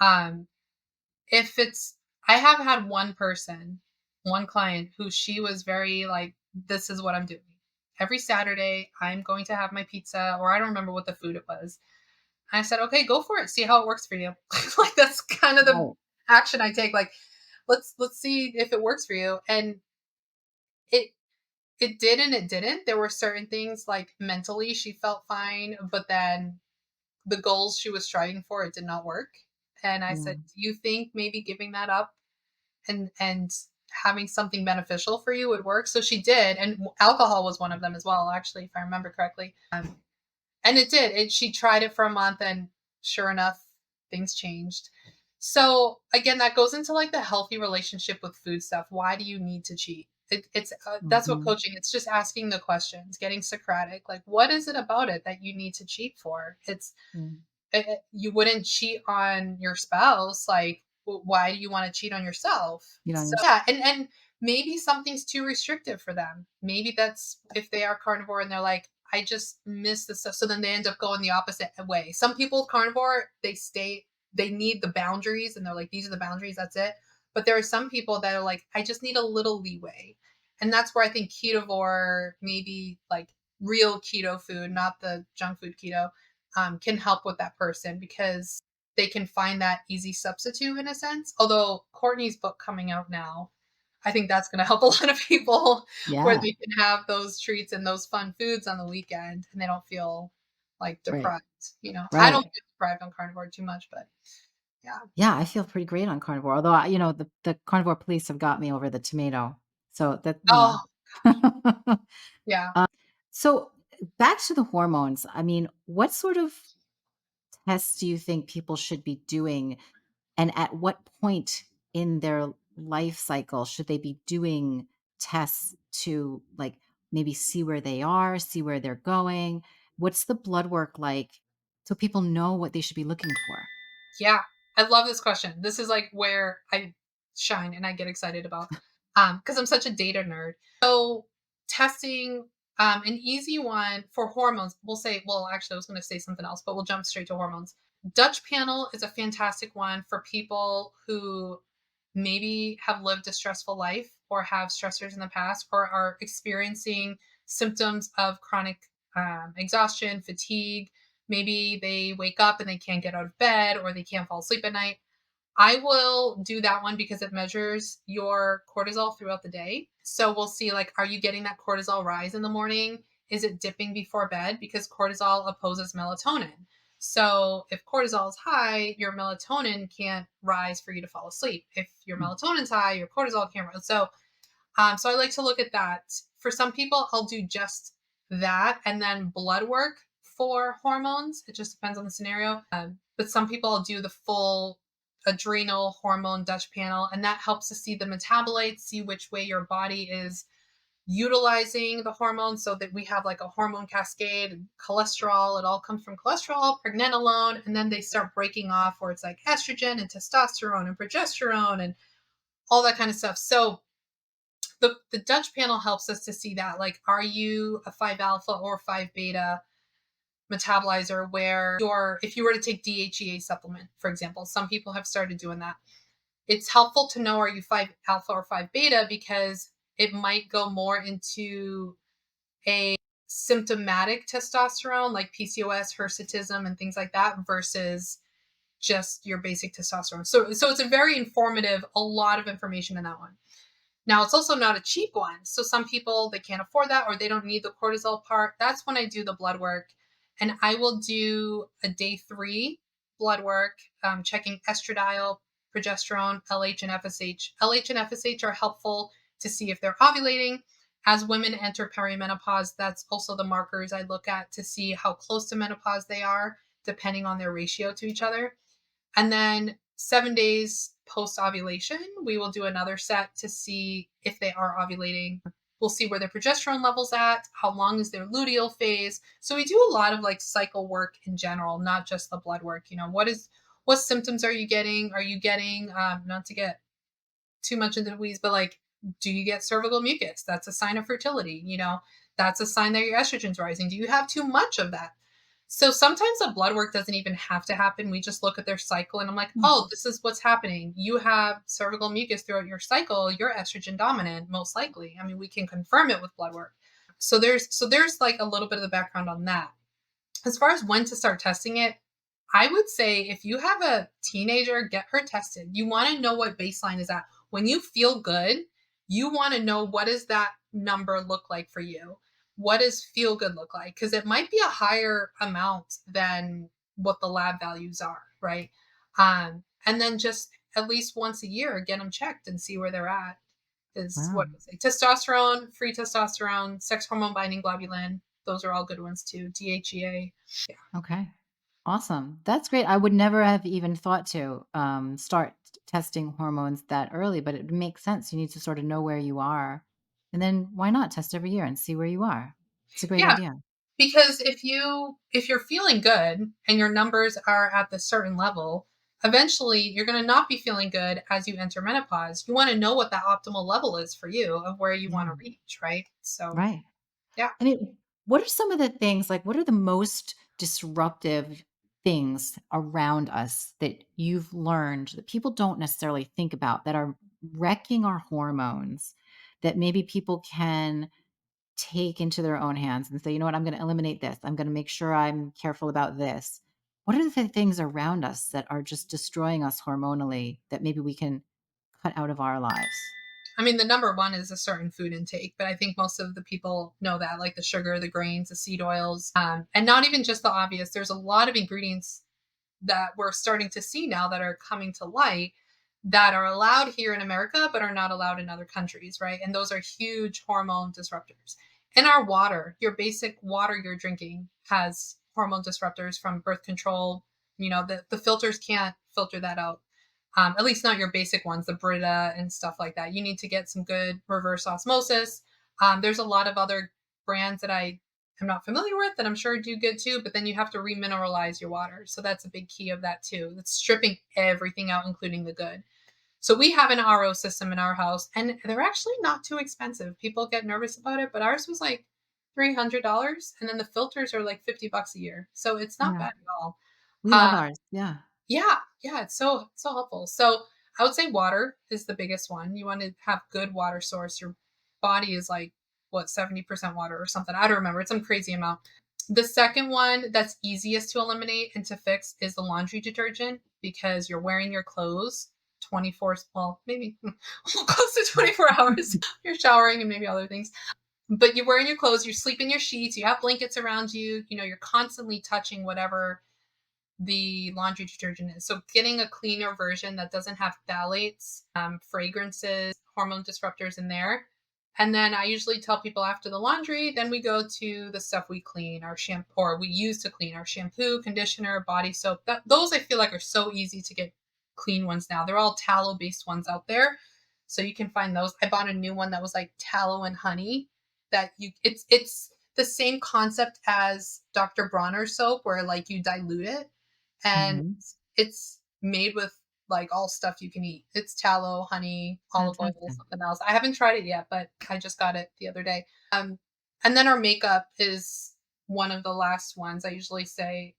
Um, if it's I have had one client who she was very like, this is what I'm doing. Every Saturday, I'm going to have my pizza, or I don't remember what the food it was. I said, okay, go for it. See how it works for you. Like that's kind of the Right. action I take. Like, let's see if it works for you. And it it did and it didn't. There were certain things like mentally she felt fine, but then the goals she was striving for, it did not work. And I said, Mm. do you think maybe giving that up and having something beneficial for you would work? So she did, and alcohol was one of them as well, actually, if I remember correctly. And it did. She tried it for a month, and sure enough, things changed. So again, that goes into like the healthy relationship with food stuff. Why do you need to cheat? It's that's what Mhm. coaching. It's just asking the questions, getting Socratic. Like, what is it about it that you need to cheat for? Mm. You wouldn't cheat on your spouse. Like, why do you want to cheat on yourself? You So know, yeah, and maybe something's too restrictive for them. Maybe that's if they are carnivore and they're like, I just miss this stuff. So then they end up going the opposite way. Some people carnivore, they need the boundaries and they're like, these are the boundaries, that's it. But there are some people that are like, I just need a little leeway. And that's where I think ketovore, maybe like real keto food, not the junk food keto, can help with that person because they can find that easy substitute in a sense. Although Courtney's book coming out now, I think that's going to help a lot of people where Yeah. they can have those treats and those fun foods on the weekend and they don't feel like Right. deprived. I don't Right. get deprived on carnivore too much, but yeah. Yeah, I feel pretty great on carnivore, although the carnivore police have got me over the tomato. So that. Oh, yeah. So back to the hormones. I mean, what sort of tests do you think people should be doing, and at what point in their life cycle should they be doing tests to, like, maybe see where they are, see where they're going? What's the blood work like so people know what they should be looking for? Yeah, I love this question. This is like where I shine and I get excited about because I'm such a data nerd. So testing an easy one for hormones, we'll say, well, actually I was going to say something else, but we'll jump straight to hormones. Dutch panel is a fantastic one for people who maybe have lived a stressful life or have stressors in the past or are experiencing symptoms of chronic exhaustion, fatigue. Maybe they wake up and they can't get out of bed or they can't fall asleep at night. I will do that one because it measures your cortisol throughout the day. So we'll see, like, are you getting that cortisol rise in the morning? Is it dipping before bed? Because cortisol opposes melatonin. So if cortisol is high, your melatonin can't rise for you to fall asleep. If your Mm. melatonin's high, your cortisol can't rise. So I like to look at that. For some people, I'll do just that and then blood work for hormones. It just depends on the scenario. But some people I'll do the full adrenal hormone Dutch panel, and that helps to see the metabolites, see which way your body is utilizing the hormones so that we have like a hormone cascade, cholesterol. It all comes from cholesterol, pregnenolone, and then they start breaking off where it's like estrogen and testosterone and progesterone and all that kind of stuff. So the Dutch panel helps us to see that, like, are you a 5 alpha or 5 beta metabolizer where if you were to take DHEA supplement, for example, some people have started doing that. It's helpful to know, are you 5 alpha or 5 beta, because it might go more into a symptomatic testosterone like PCOS, hirsutism, and things like that versus just your basic testosterone. So it's a very informative, a lot of information in that one. Now, it's also not a cheap one. So some people, they can't afford that or they don't need the cortisol part. That's when I do the blood work. And I will do a day 3 blood work, checking estradiol, progesterone, LH, and FSH. LH and FSH are helpful to see if they're ovulating. As women enter perimenopause, that's also the markers I look at to see how close to menopause they are, depending on their ratio to each other. And then 7 days post ovulation, we will do another set to see if they are ovulating. We'll see where their progesterone level's at, how long is their luteal phase. So we do a lot of like cycle work in general, not just the blood work. What symptoms are you getting? Are you getting, not to get too much into the weeds, but like, do you get cervical mucus? That's a sign of fertility. That's a sign that your estrogen's rising. Do you have too much of that? So sometimes the blood work doesn't even have to happen. We just look at their cycle and I'm like, Mm. oh, this is what's happening. You have cervical mucus throughout your cycle. You're estrogen dominant, most likely. I mean, we can confirm it with blood work. So there's like a little bit of the background on that. As far as when to start testing it, I would say if you have a teenager, get her tested. You want to know what baseline is at. When you feel good, you want to know, what does that number look like for you? What does feel good look like? Because it might be a higher amount than what the lab values are, right? And then just at least once a year, get them checked and see where they're at. Is Wow. what I say. Testosterone, free testosterone, sex hormone binding globulin. Those are all good ones too. DHEA. Yeah. Okay. Awesome. That's great. I would never have even thought to start testing hormones that early, but it makes sense. You need to sort of know where you are. And then why not test every year and see where you are? It's a great Yeah. idea. Because if you're feeling good and your numbers are at the certain level, eventually you're going to not be feeling good as you enter menopause. You want to know what that optimal level is for you of where you want Yeah. to reach, right? So, Right. yeah. I mean, what are some of the things, like, what are the most disruptive things around us that you've learned that people don't necessarily think about that are wrecking our hormones, that maybe people can take into their own hands and say, you know what, I'm going to eliminate this. I'm going to make sure I'm careful about this. What are the things around us that are just destroying us hormonally that maybe we can cut out of our lives? I mean, the number one is a certain food intake, but I think most of the people know that, like the sugar, the grains, the seed oils, and not even just the obvious. There's a lot of ingredients that we're starting to see now that are coming to light that are allowed here in America, but are not allowed in other countries, right? And those are huge hormone disruptors. In our water, your basic water you're drinking has hormone disruptors from birth control. The filters can't filter that out. At least not your basic ones, the Brita and stuff like that. You need to get some good reverse osmosis. There's a lot of other brands that I am not familiar with that I'm sure do good too, but then you have to remineralize your water. So that's a big key of that too. That's stripping everything out, including the good. So we have an RO system in our house, and they're actually not too expensive. People get nervous about it, but ours was like $300, and then the filters are like $50 a year. So it's not Yeah. bad at all. We love Uh, ours. Yeah. yeah, it's so helpful. So I would say water is the biggest one. You want to have good water source. Your body is like what 70% water or something. I don't remember. It's some crazy amount. The second one that's easiest to eliminate and to fix is the laundry detergent because you're wearing your clothes 24, well, maybe close to 24 hours. You're showering and maybe other things. But you're wearing your clothes, you sleep in your sheets, you have blankets around you, you're constantly touching whatever the laundry detergent is. So getting a cleaner version that doesn't have phthalates, fragrances, hormone disruptors in there. And then I usually tell people after the laundry, then we go to the stuff we clean, our shampoo, or we use to clean our shampoo, conditioner, body soap. Those I feel like are so easy to get clean ones now. They're all tallow based ones out there. So you can find those. I bought a new one that was like tallow and honey it's the same concept as Dr. Bronner's soap where like you dilute it and Mhm. it's made with like all stuff you can eat. It's tallow, honey, olive oil, Fantastic. something else. I haven't tried it yet, but I just got it the other day. And then our makeup is one of the last ones. I usually say,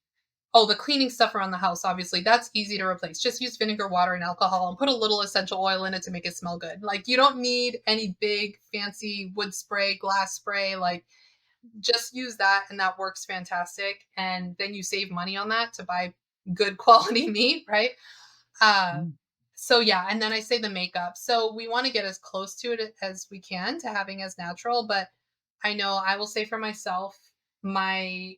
oh, the cleaning stuff around the house, obviously, that's easy to replace. Just use vinegar, water, and alcohol and put a little essential oil in it to make it smell good. Like, you don't need any big, fancy wood spray, glass spray. Like, just use that, and that works fantastic. And then you save money on that to buy good quality meat, right? Uh, Mm. so, yeah. And then I say the makeup. So, we want to get as close to it as we can to having as natural. But I know I will say for myself, my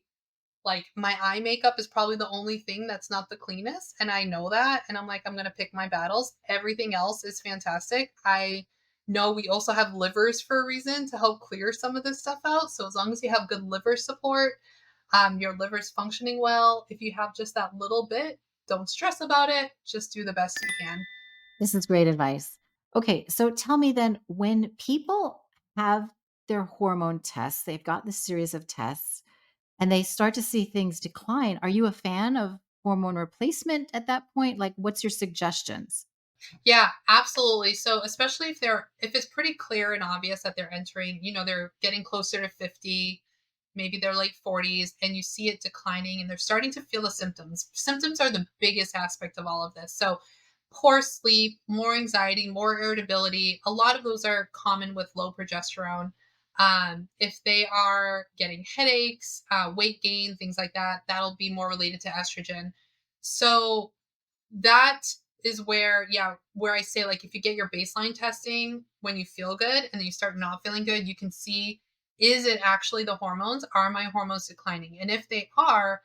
my eye makeup is probably the only thing that's not the cleanest. And I know that. And I'm like, I'm going to pick my battles. Everything else is fantastic. I know we also have livers for a reason to help clear some of this stuff out. So as long as you have good liver support, your liver's functioning well. If you have just that little bit, don't stress about it. Just do the best you can. This is great advice. Okay, so tell me then when people have their hormone tests, they've got this series of tests and they start to see things decline. Are you a fan of hormone replacement at that point? Like, what's your suggestions? Yeah, absolutely. So especially if it's pretty clear and obvious that they're entering, they're getting closer to 50, maybe they're late 40s, and you see it declining and they're starting to feel the symptoms. Symptoms are the biggest aspect of all of this. So poor sleep, more anxiety, more irritability, a lot of those are common with low progesterone. If they are getting headaches, weight gain, things like that, that'll be more related to estrogen. So that is where I say, like, if you get your baseline testing when you feel good and then you start not feeling good, you can see, is it actually the hormones? Are my hormones declining? And if they are,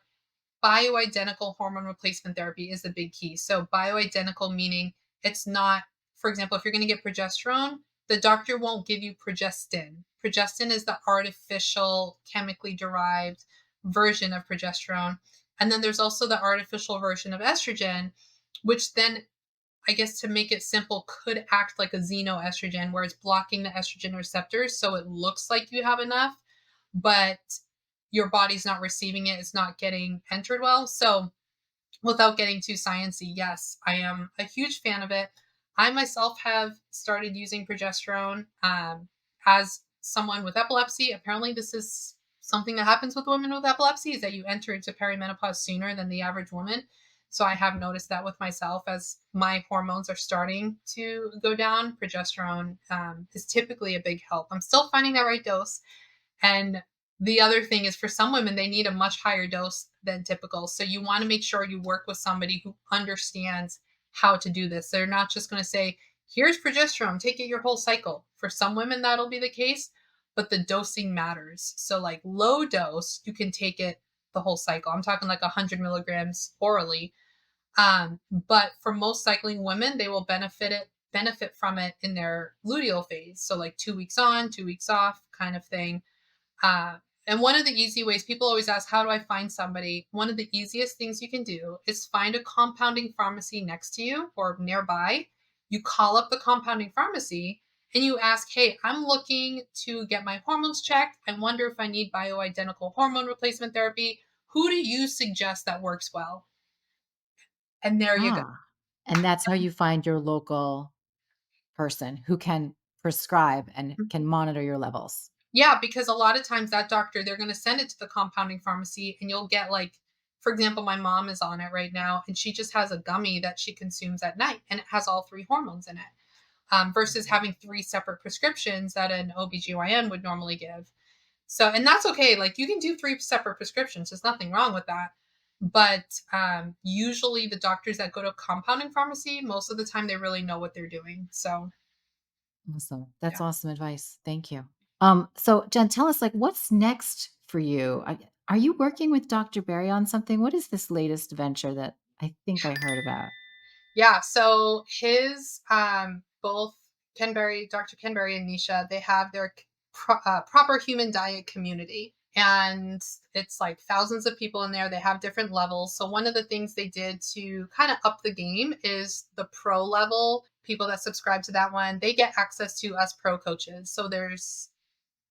bioidentical hormone replacement therapy is the big key. So bioidentical meaning it's not, for example, if you're going to get progesterone, the doctor won't give you progestin. Progestin is the artificial chemically derived version of progesterone. And then there's also the artificial version of estrogen, which then, I guess to make it simple, could act like a xenoestrogen where it's blocking the estrogen receptors. So it looks like you have enough, but your body's not receiving it. It's not getting entered well. So without getting too sciencey, yes, I am a huge fan of it. I myself have started using progesterone as someone with epilepsy. Apparently, this is something that happens with women with epilepsy is that you enter into perimenopause sooner than the average woman. So I have noticed that with myself as my hormones are starting to go down. Progesterone is typically a big help. I'm still finding that right dose. And the other thing is for some women, they need a much higher dose than typical. So you want to make sure you work with somebody who understands how to do this. They're not just going to say, here's progesterone, take it your whole cycle. For some women, that'll be the case, but the dosing matters. So, like low dose, you can take it the whole cycle. I'm talking like 100 milligrams orally. But for most cycling women, they will benefit from it in their luteal phase. So like 2 weeks on, 2 weeks off kind of thing. Uh, and one of the easy ways people always ask, how do I find somebody? One of the easiest things you can do is find a compounding pharmacy next to you or nearby. You call up the compounding pharmacy and you ask, hey, I'm looking to get my hormones checked. I wonder if I need bioidentical hormone replacement therapy. Who do you suggest that works well? And there you go. Ah, and that's how you find your local person who can prescribe and can monitor your levels. Yeah, because a lot of times that doctor, they're going to send it to the compounding pharmacy and you'll get like, for example, my mom is on it right now and she just has a gummy that she consumes at night and it has all three hormones in it, versus having three separate prescriptions that an OBGYN would normally give. So, and that's okay. Like you can do three separate prescriptions. There's nothing wrong with that. But usually the doctors that go to compounding pharmacy, most of the time they really know what they're doing. So, Awesome. That's yeah. awesome advice. Thank you. So Jen, tell us like what's next for you? Are you working with Dr. Barry on something? What is this latest venture that I think I heard about? Yeah, so his both Dr. Ken Berry and Nisha, they have their proper human diet community. And it's like thousands of people in there. They have different levels. So one of the things they did to kind of up the game is the pro level. People that subscribe to that one, they get access to us pro coaches. So there's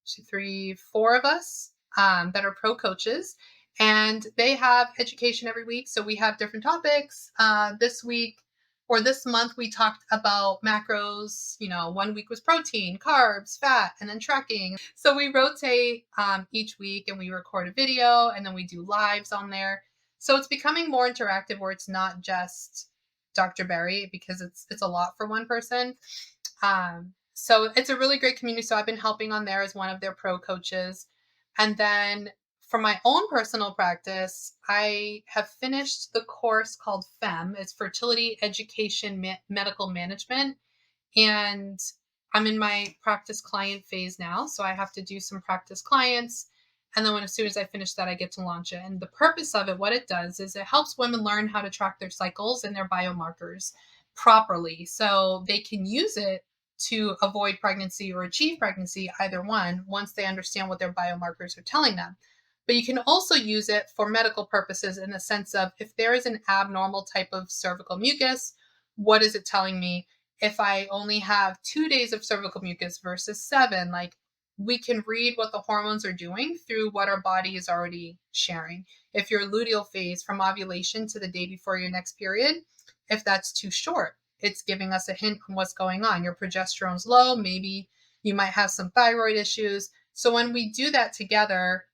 two, three, four of us that are pro coaches, and they have education every week. So we have different topics. This week or this month, we talked about macros. You know, 1 week was protein, carbs, fat, and then tracking. So we rotate each week, and we record a video, and then we do lives on there. So it's becoming more interactive, where it's not just Dr. Barry, because it's a lot for one person. So it's a really great community. So I've been helping on there as one of their pro coaches. And then for my own personal practice, I have finished the course called FEM. It's Fertility Education Medical Management. And I'm in my practice client phase now. So I have to do some practice clients. And then as soon as I finish that, I get to launch it. And the purpose of it, what it does is it helps women learn how to track their cycles and their biomarkers properly. So they can use it to avoid pregnancy or achieve pregnancy, either one, once they understand what their biomarkers are telling them. But you can also use it for medical purposes in the sense of if there is an abnormal type of cervical mucus, what is it telling me? If I only have 2 days of cervical mucus versus 7, like we can read what the hormones are doing through what our body is already sharing. If your luteal phase from ovulation to the day before your next period, if that's too short, it's giving us a hint on what's going on. Your progesterone's low, maybe you might have some thyroid issues. So when we do that together,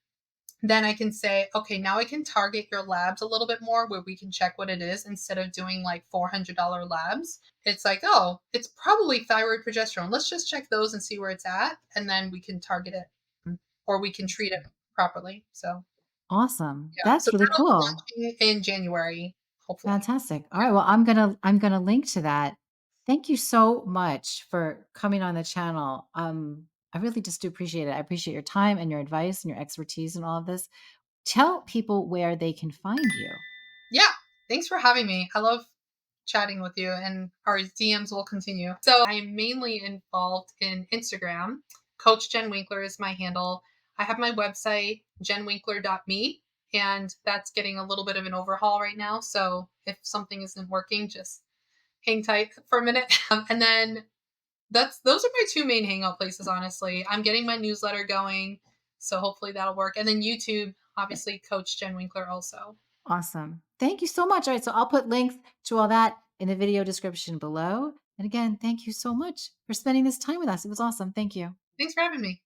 then I can say, okay, now I can target your labs a little bit more where we can check what it is instead of doing like $400 labs. It's like, oh, it's probably thyroid progesterone. Let's just check those and see where it's at. And then we can target it or we can treat it properly. So, Awesome. yeah. So That's really that'll be cool. launching in January, hopefully. Fantastic. All right. Well, I'm gonna link to that. Thank you so much for coming on the channel. I really just do appreciate it. I appreciate your time and your advice and your expertise in all of this. Tell people where they can find you. Yeah. Thanks for having me. I love chatting with you, and our DMs will continue. So I am mainly involved in Instagram. Coach Jen Winkler is my handle. I have my website, jenwinkler.me, and that's getting a little bit of an overhaul right now. So if something isn't working, just hang tight for a minute. And then those are my two main hangout places, honestly. I'm getting my newsletter going, so hopefully that'll work. And then YouTube, obviously, Coach Jen Winkler also. Awesome. Thank you so much. All right. So I'll put links to all that in the video description below. And again, thank you so much for spending this time with us. It was awesome. Thank you. Thanks for having me.